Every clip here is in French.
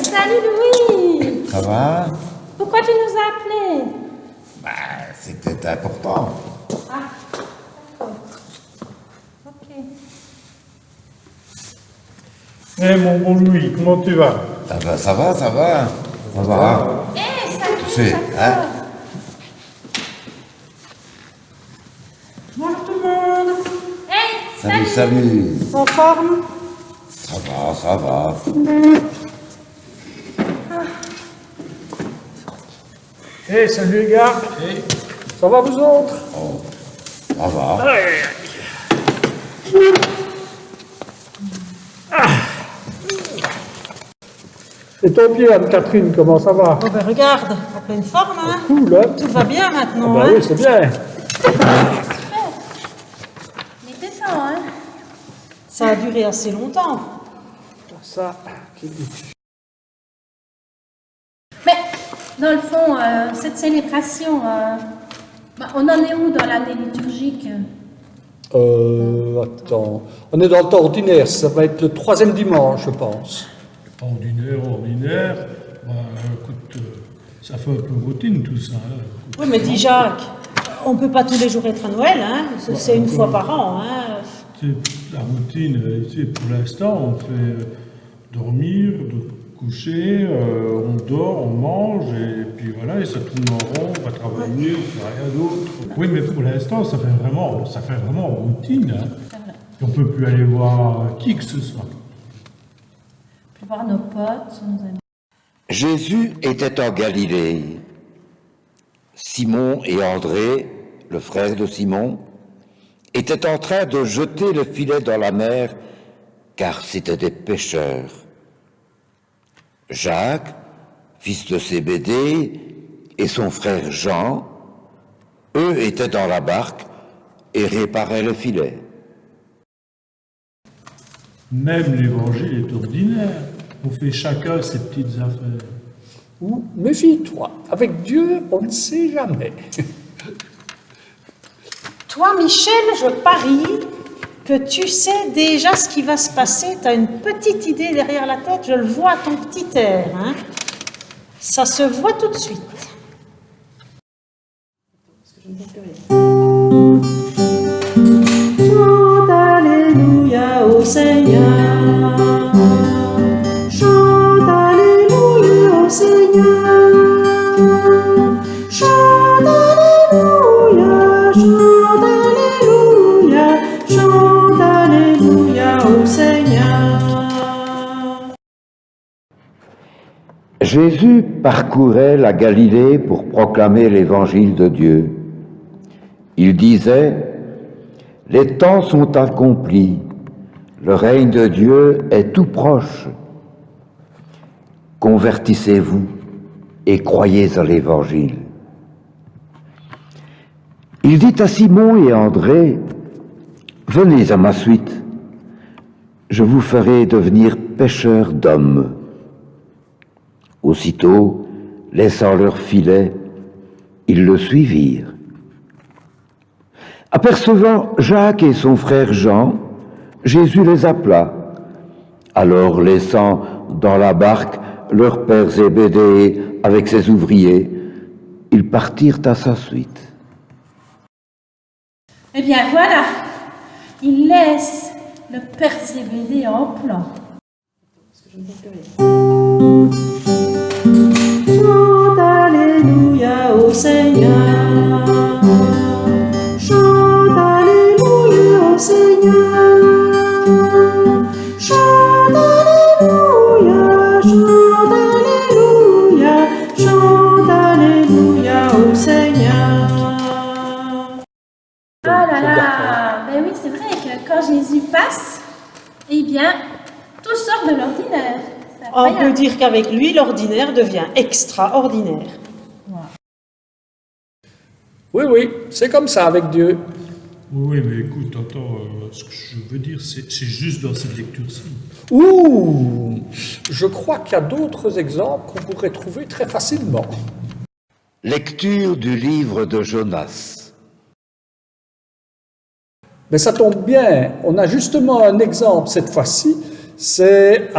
salut Louis! Ça va? Pourquoi tu nous as appelés? Bah, c'était important. Ah, d'accord. Ok. Eh mon bon Louis, comment tu vas? Ça va. Ça va. Eh, salut Tu sais, hein? Bonjour tout le monde. Hey, Salut. En forme? Ça va. Eh, salut les gars. Ça va vous autres? Ça va. Et ton pied, Anne-Catherine, comment ça va? Oh ben regarde, en pleine forme, hein. Cool, hein? Tout va bien maintenant, Bah hein. oui, c'est bien. il était temps, hein? Ça a duré assez longtemps. Ça, qui dit? Mais, dans le fond, cette célébration, on en est où dans l'année liturgique? Attends. On est dans le temps ordinaire, ça va être le 3e dimanche, je pense. Ordinaire, bah, écoute, ça fait un peu routine tout ça. Hein. Oui, mais dis Jacques, on peut pas tous les jours être à Noël, hein. C'est une fois par an, hein. La routine, ici, pour l'instant, on fait dormir, coucher, on dort, on mange, et puis voilà, et ça tourne en rond, on va travailler, on fait rien d'autre. Oui, mais pour l'instant, ça fait vraiment routine. Hein. Et on peut plus aller voir qui que ce soit. Puis voir nos potes, nos amis. Jésus était en Galilée. Simon et André, le frère de Simon, étaient en train de jeter le filet dans la mer, car c'étaient des pêcheurs. Jacques, fils de Zébédée, et son frère Jean, eux étaient dans la barque et réparaient le filet. Même l'évangile est ordinaire. On fait chacun ses petites affaires. Ou, méfie-toi, avec Dieu, on ne sait jamais. Toi, Michel, je parie que tu sais déjà ce qui va se passer. Tu as une petite idée derrière la tête, je le vois à ton petit air, hein. Ça se voit tout de suite. Chante Alléluia au Seigneur. Chante Alléluia au Seigneur. Chante Alléluia, chante Alléluia, chante Alléluia au Seigneur. Jésus parcourait la Galilée pour proclamer l'évangile de Dieu. Il disait: « Les temps sont accomplis, le règne de Dieu est tout proche. Convertissez-vous et croyez à l'évangile. » Il dit à Simon et André: « Venez à ma suite, je vous ferai devenir pêcheurs d'hommes. » Aussitôt, laissant leur filet, ils le suivirent. Apercevant Jacques et son frère Jean, Jésus les appela. Alors, laissant dans la barque leur père Zébédée avec ses ouvriers, ils partirent à sa suite. Eh bien voilà, il laisse le père Zébédée en plan. Chante Alléluia au Seigneur. Chante Alléluia au Seigneur. Chante Alléluia, chante Alléluia, chante Alléluia au Seigneur. Ah là là, ben oui, c'est vrai que quand Jésus passe, eh bien, tout sort de l'ordinaire. C'est On peut incroyable. dire qu'avec lui, l'ordinaire devient extraordinaire. Oui, c'est comme ça avec Dieu. Oui, mais écoute, attends, ce que je veux dire, c'est juste dans cette lecture-ci. Ouh, je crois qu'il y a d'autres exemples qu'on pourrait trouver très facilement. Lecture du livre de Jonas. Mais ça tombe bien, on a justement un exemple cette fois-ci, C'est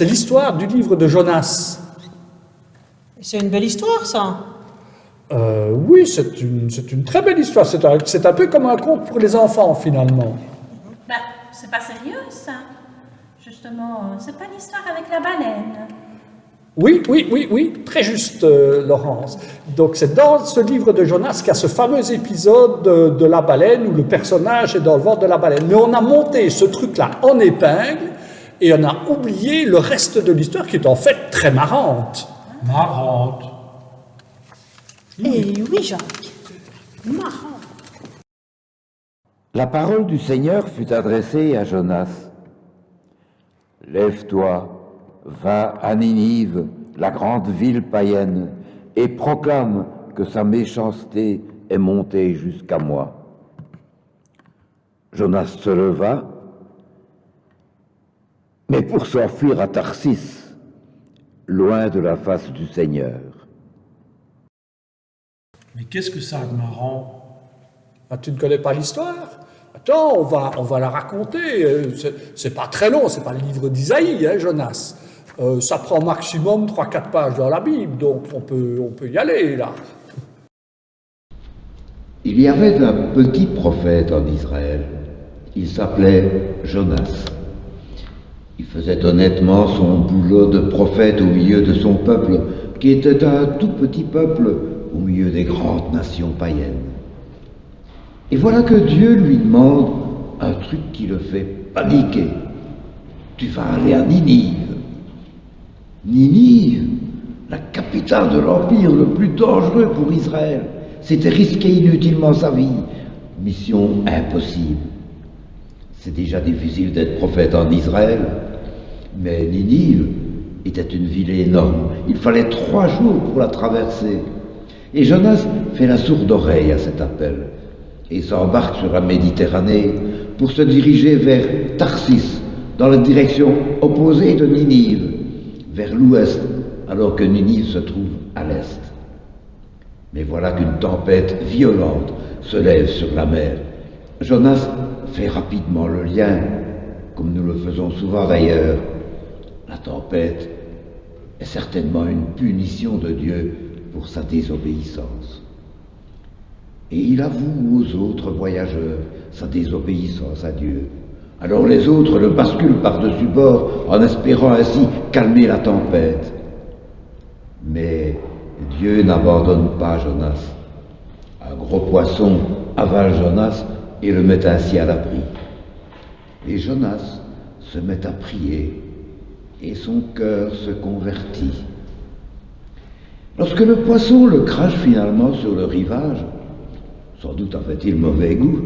l'histoire du livre de Jonas. C'est une belle histoire, ça. Oui, c'est une très belle histoire. C'est un peu comme un conte pour les enfants, finalement. Ben, c'est pas sérieux, ça. Justement, c'est pas l'histoire avec la baleine. Oui, très juste, Laurence. Donc c'est dans ce livre de Jonas qu'il y a ce fameux épisode de la baleine où le personnage est dans le ventre de la baleine. Mais on a monté ce truc-là en épingle et on a oublié le reste de l'histoire qui est en fait très marrante. Marrante. Eh oui, Jacques. Marrant. La parole du Seigneur fut adressée à Jonas. Lève-toi, va à Ninive, la grande ville païenne, et proclame que sa méchanceté est montée jusqu'à moi. Jonas se leva, mais pour s'enfuir à Tarsis, loin de la face du Seigneur. Mais qu'est-ce que ça a de marrant? Ah, tu ne connais pas l'histoire? Attends, on va la raconter. C'est pas très long, c'est pas le livre d'Isaïe, hein, Jonas. Ça prend maximum 3-4 pages dans la Bible, donc on peut y aller, là. Il y avait un petit prophète en Israël. Il s'appelait Jonas. Il faisait honnêtement son boulot de prophète au milieu de son peuple, qui était un tout petit peuple au milieu des grandes nations païennes. Et voilà que Dieu lui demande un truc qui le fait paniquer. Tu vas aller à Ninive. Ninive, la capitale de l'empire le plus dangereux pour Israël. C'était risquer inutilement sa vie. Mission impossible. C'est déjà difficile d'être prophète en Israël, mais Ninive était une ville énorme. Il fallait 3 jours pour la traverser. Et Jonas fait la sourde oreille à cet appel et s'embarque sur la Méditerranée pour se diriger vers Tarsis, dans la direction opposée de Ninive, vers l'ouest, alors que Ninive se trouve à l'est. Mais voilà qu'une tempête violente se lève sur la mer. Jonas fait rapidement le lien, comme nous le faisons souvent d'ailleurs. La tempête est certainement une punition de Dieu pour sa désobéissance. Et il avoue aux autres voyageurs sa désobéissance à Dieu. Alors les autres le basculent par-dessus bord en espérant ainsi calmer la tempête. Mais Dieu n'abandonne pas Jonas. Un gros poisson avale Jonas et le met ainsi à l'abri. Et Jonas se met à prier et son cœur se convertit. Lorsque le poisson le crache finalement sur le rivage, sans doute avait-il mauvais goût,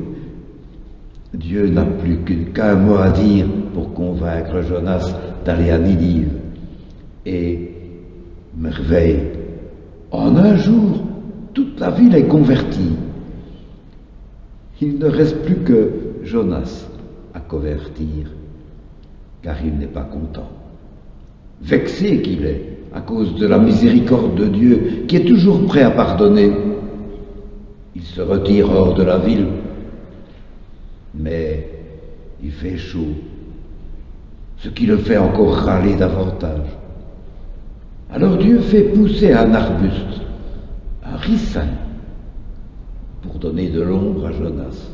Dieu n'a plus qu'un mot à dire pour convaincre Jonas d'aller à Ninive. Et, merveille, en un jour, toute la ville est convertie. Il ne reste plus que Jonas à convertir, car il n'est pas content. Vexé qu'il est à cause de la miséricorde de Dieu, qui est toujours prêt à pardonner, il se retire hors de la ville. Mais il fait chaud, ce qui le fait encore râler davantage. Alors Dieu fait pousser un arbuste, un ricin, pour donner de l'ombre à Jonas.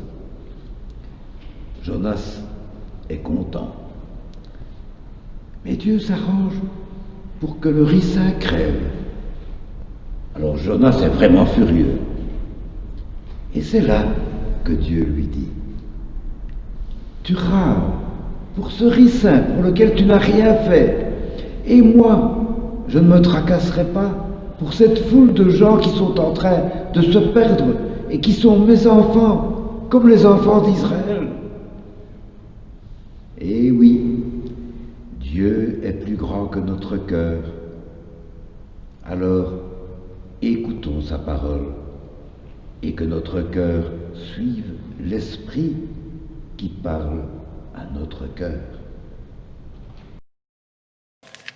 Jonas est content. Mais Dieu s'arrange pour que le ricin crève. Alors Jonas est vraiment furieux. Et c'est là que Dieu lui dit: tu rames pour ce ricin pour lequel tu n'as rien fait. Et moi, je ne me tracasserai pas pour cette foule de gens qui sont en train de se perdre et qui sont mes enfants, comme les enfants d'Israël. Et oui, Dieu est plus grand que notre cœur. Alors, écoutons sa parole et que notre cœur suive l'Esprit qui parle à notre cœur.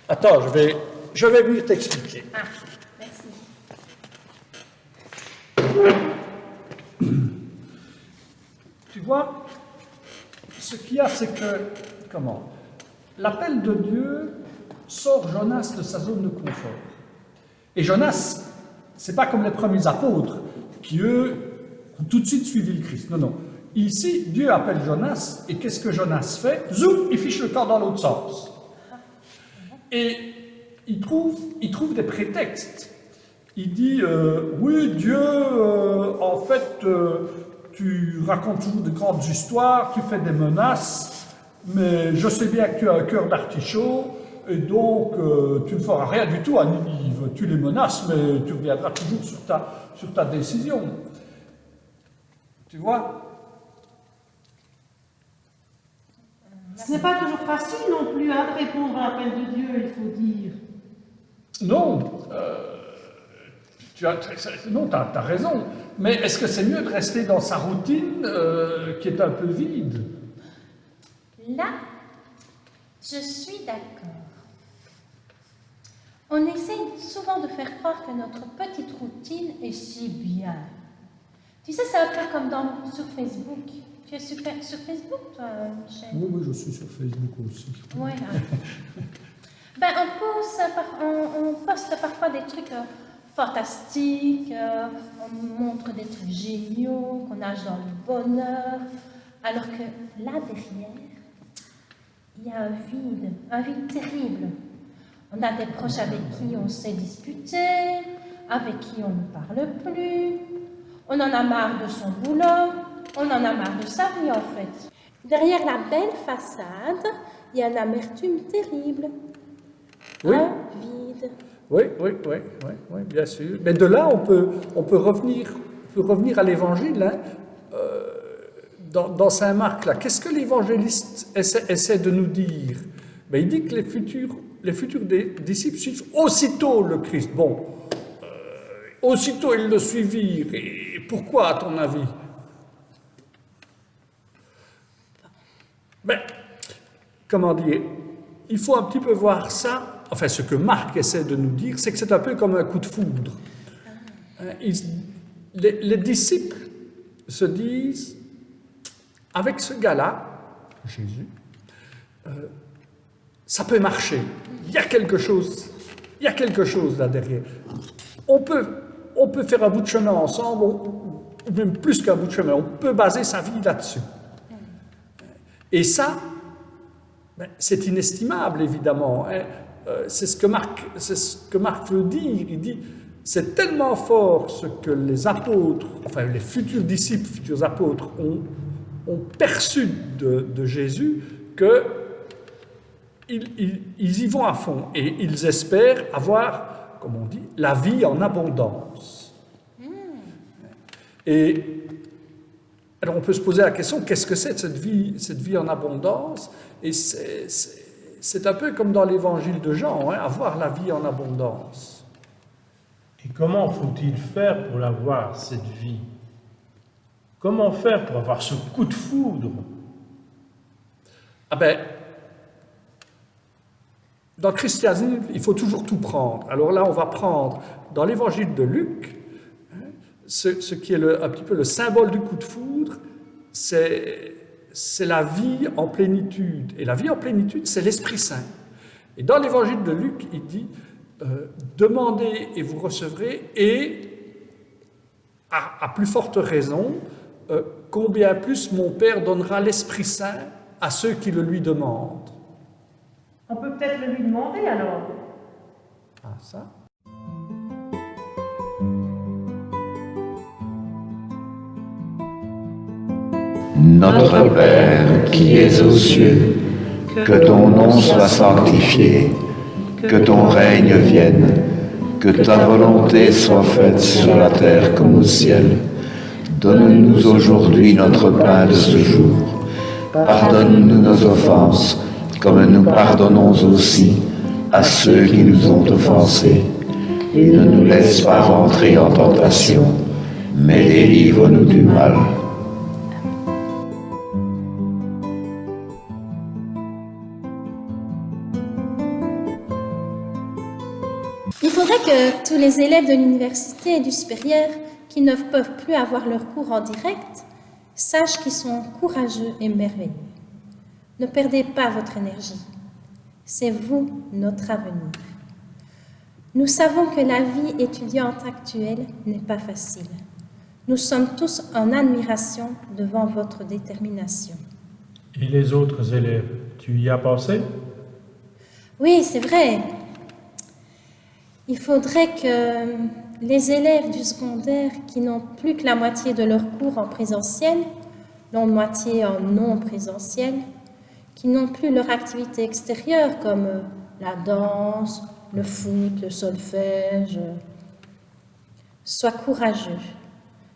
Attends, je vais mieux t'expliquer. Ah, merci. Tu vois, ce qu'il y a, c'est que, l'appel de Dieu sort Jonas de sa zone de confort. Et Jonas, c'est pas comme les premiers apôtres qui, eux, ont tout de suite suivi le Christ. Non, non. Ici, Dieu appelle Jonas, et qu'est-ce que Jonas fait? Zoom, il fiche le camp dans l'autre sens. Et il trouve des prétextes. Il dit, oui, Dieu, en fait, tu racontes toujours de grandes histoires, tu fais des menaces, mais je sais bien que tu as un cœur d'artichaut, et donc tu ne feras rien du tout à Ninive. Tu les menaces, mais tu reviendras toujours sur ta décision. Tu vois? Ce n'est pas toujours facile non plus de répondre à l'appel de Dieu, il faut dire. Non, tu as raison. Mais est-ce que c'est mieux de rester dans sa routine qui est un peu vide? Là, je suis d'accord. On essaye souvent de faire croire que notre petite routine est si bien. Tu sais, c'est un peu comme sur Facebook. Tu es sur Facebook, toi, Michel? Oui, je suis sur Facebook aussi. Oui. Ben, on poste parfois des trucs fantastiques, on montre des trucs géniaux, qu'on nage dans le bonheur, alors que là derrière, il y a un vide terrible. On a des proches avec qui on s'est disputé, avec qui on ne parle plus, on en a marre de son boulot, on en a marre de sa vie en fait. Derrière la belle façade, il y a une amertume terrible. Oui. Un vide. Oui, bien sûr. Mais de là, on peut revenir à l'évangile. Hein. Dans Saint Marc, là, qu'est-ce que l'évangéliste essaie de nous dire? Ben, il dit que les futurs disciples suivent aussitôt le Christ. Bon, aussitôt ils le suivirent. Et pourquoi, à ton avis? Ben, comment dire? Il faut un petit peu voir ça. Enfin, ce que Marc essaie de nous dire, c'est que c'est un peu comme un coup de foudre. Les disciples se disent, avec ce gars-là, Jésus, ça peut marcher. Il y a quelque chose là derrière. On peut faire un bout de chemin ensemble, ou même plus qu'un bout de chemin. On peut baser sa vie là-dessus. Et ça, ben, c'est inestimable, évidemment. Hein. C'est ce que Marc veut dire. Il dit, c'est tellement fort ce que les apôtres, enfin les futurs disciples, futurs apôtres, ont perçu de Jésus, qu'ils y vont à fond. Et ils espèrent avoir, comme on dit, la vie en abondance. Et alors on peut se poser la question, qu'est-ce que c'est cette vie en abondance? Et c'est un peu comme dans l'évangile de Jean, hein, avoir la vie en abondance. Et comment faut-il faire pour l'avoir, cette vie? Comment faire pour avoir ce coup de foudre? Ah ben, dans le christianisme, il faut toujours tout prendre. Alors là, on va prendre dans l'évangile de Luc, hein, ce qui est un petit peu le symbole du coup de foudre, c'est la vie en plénitude. Et la vie en plénitude, c'est l'Esprit Saint. Et dans l'évangile de Luc, il dit, demandez et vous recevrez, et à plus forte raison, combien plus mon Père donnera l'Esprit Saint à ceux qui le lui demandent. On peut peut-être le lui demander alors. Ah, ça. Notre Père qui es aux cieux, que ton nom soit sanctifié, que ton règne vienne, que ta volonté soit faite sur la terre comme au ciel. Donne-nous aujourd'hui notre pain de ce jour. Pardonne-nous nos offenses, comme nous pardonnons aussi à ceux qui nous ont offensés. Et ne nous laisse pas entrer en tentation, mais délivre-nous du mal. Il faudrait que tous les élèves de l'université et du supérieur qui ne peuvent plus avoir leur cours en direct sachent qu'ils sont courageux et merveilleux. Ne perdez pas votre énergie. C'est vous, notre avenir. Nous savons que la vie étudiante actuelle n'est pas facile. Nous sommes tous en admiration devant votre détermination. Et les autres élèves, tu y as pensé? Oui, c'est vrai. Il faudrait que les élèves du secondaire qui n'ont plus que la moitié de leurs cours en présentiel, l'autre moitié en non présentiel, qui n'ont plus leur activité extérieure comme la danse, le foot, le solfège, soient courageux.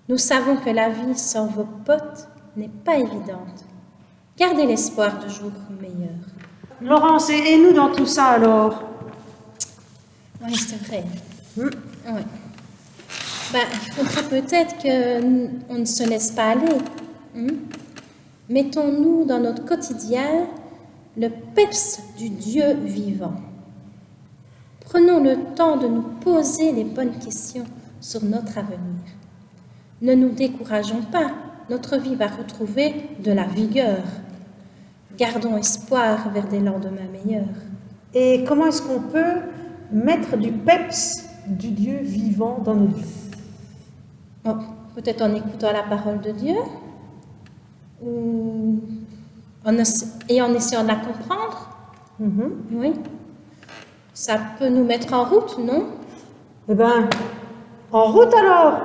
Nous savons que la vie sans vos potes n'est pas évidente. Gardez l'espoir de jours meilleurs. Laurence, et nous dans tout ça alors? Oui, c'est vrai. Ouais. Il faudrait peut-être qu'on ne se laisse pas aller. Mettons-nous dans notre quotidien le peps du Dieu vivant. Prenons le temps de nous poser les bonnes questions sur notre avenir. Ne nous décourageons pas, notre vie va retrouver de la vigueur. Gardons espoir vers des lendemains meilleurs. Et comment est-ce qu'on peut mettre du peps du Dieu vivant dans nos vies? Bon, peut-être en écoutant la parole de Dieu, ou en essayant de la comprendre. Oui. Ça peut nous mettre en route, non? Eh bien, en route alors!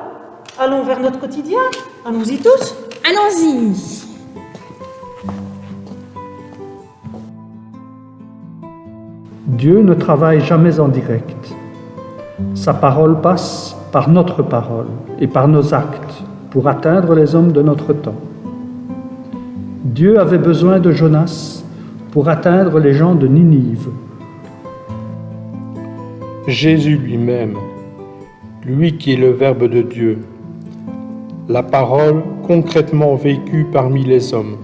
Allons vers notre quotidien. Allons-y tous. Allons-y! Dieu ne travaille jamais en direct. Sa parole passe par notre parole et par nos actes pour atteindre les hommes de notre temps. Dieu avait besoin de Jonas pour atteindre les gens de Ninive. Jésus lui-même, lui qui est le Verbe de Dieu, la parole concrètement vécue parmi les hommes.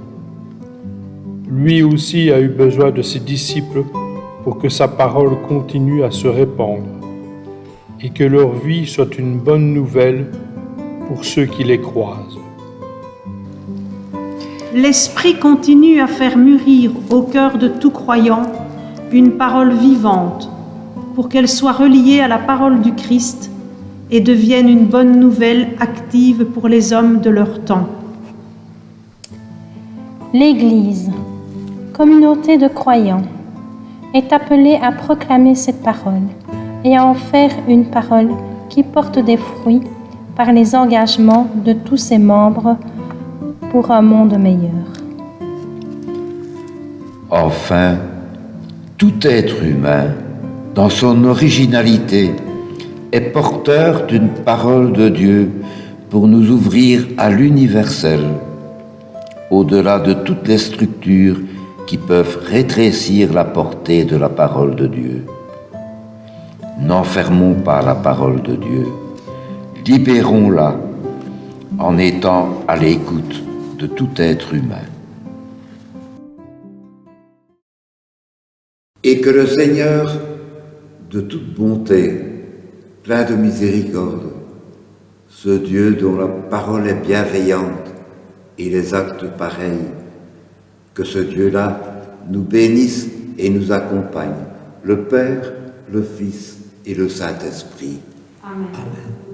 Lui aussi a eu besoin de ses disciples pour que sa parole continue à se répandre et que leur vie soit une bonne nouvelle pour ceux qui les croisent. L'Esprit continue à faire mûrir au cœur de tout croyant une parole vivante pour qu'elle soit reliée à la parole du Christ et devienne une bonne nouvelle active pour les hommes de leur temps. L'Église, communauté de croyants, est appelée à proclamer cette parole et à en faire une parole qui porte des fruits par les engagements de tous ses membres pour un monde meilleur. Enfin, tout être humain, dans son originalité, est porteur d'une parole de Dieu pour nous ouvrir à l'universel, au-delà de toutes les structures qui peuvent rétrécir la portée de la parole de Dieu. N'enfermons pas la parole de Dieu, libérons-la en étant à l'écoute de tout être humain. Et que le Seigneur, de toute bonté, plein de miséricorde, ce Dieu dont la parole est bienveillante et les actes pareils, que ce Dieu-là nous bénisse et nous accompagne, le Père, le Fils et le Saint-Esprit. Amen. Amen.